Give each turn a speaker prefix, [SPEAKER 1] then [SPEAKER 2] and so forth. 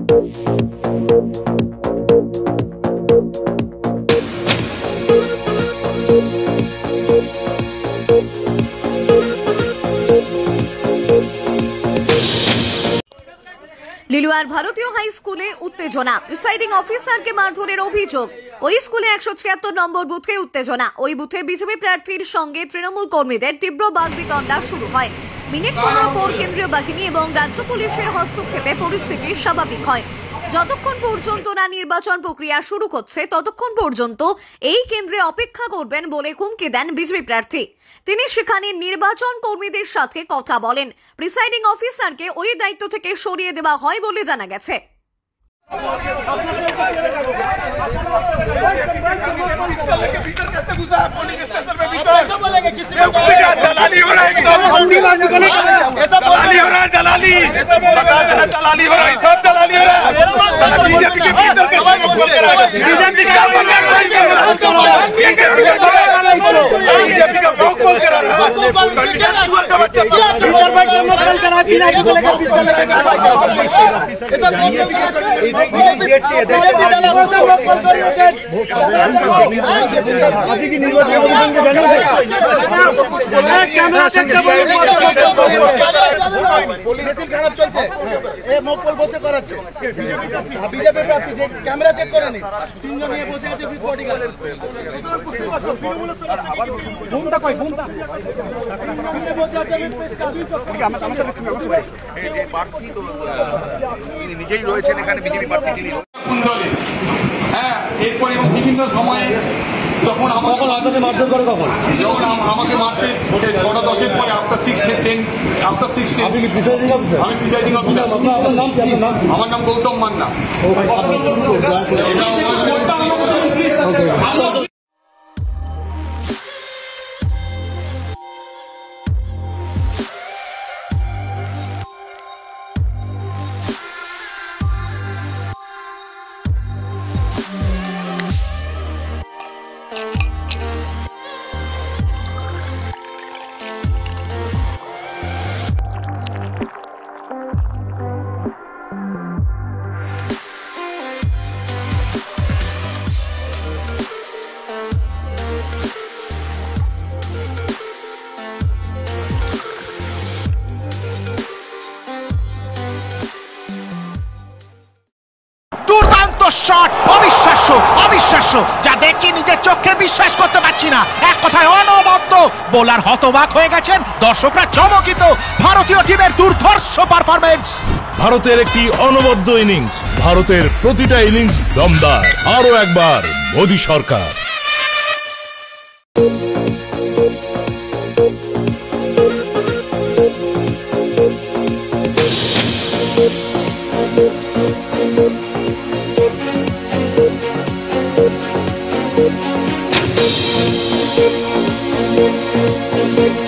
[SPEAKER 1] লিলুয়ার ভারতীয় হাই স্কুলে উত্তেজনা, প্রিসাইডিং অফিসারকে মারধরের অভিযোগ। ওই স্কুলে 176 নম্বর বুথে উত্তেজনা। ওই বুথে বিজেপি প্রার্থীর সঙ্গে তৃণমূল কর্মীদের তীব্র বাগবিতণ্ডা শুরু হয়। মিনিট 15 পর কেন্দ্রীয় বাহিনী এবং রাজ্য পুলিশের হস্তক্ষেপে পরিস্থিতি স্বাভাবিক হয়। যতক্ষণ পর্যন্ত না নির্বাচন প্রক্রিয়া শুরু হচ্ছে ততক্ষণ পর্যন্ত এই কেন্দ্রে অপেক্ষা করবেন বলে হুমকি দেন বিজেপি প্রার্থী। তিনি সেখানে নির্বাচন কর্মীদের সাথে কথা বলেন। প্রিসাইডিং অফিসারকে ওই দায়িত্ব থেকে সরিয়ে দেওয়া হয় বলে জানা গেছে।
[SPEAKER 2] বিজেপি প্রার্থী যে ক্যামেরা চেক করেনি, তিনজন নিয়ে বসে আছে
[SPEAKER 3] নিজেই রয়েছেন এখানে বিজেপি প্রার্থী যিনি।
[SPEAKER 4] হ্যাঁ, এরপরে বিভিন্ন সময়ে যখন আমাকে মারধর করে, যখন আমাকে মারছে 6:10 পরে আফটার 6:10 আমি প্রিসাইডিং অফিসার। আমার নাম গৌতম মান্না।
[SPEAKER 5] দুর্দান্ত শট, অবিশ্বাস্য অবিশ্বাস্য, যা দেখি নিজের চোখে বিশ্বাস করতে পারছি না। এক কথায় অনবদ্য। বোলার হতবাক হয়ে গেছেন, দর্শকরা চমকিত। ভারতীয় টিমের দুর্ধর্ষ পারফরমেন্স।
[SPEAKER 6] ভারতের একটি অনবদ্য ইনিংস, ভারতের প্রতিটা ইনিংস দমদার। আরো একবার মোদী সরকার।
[SPEAKER 1] Thank you.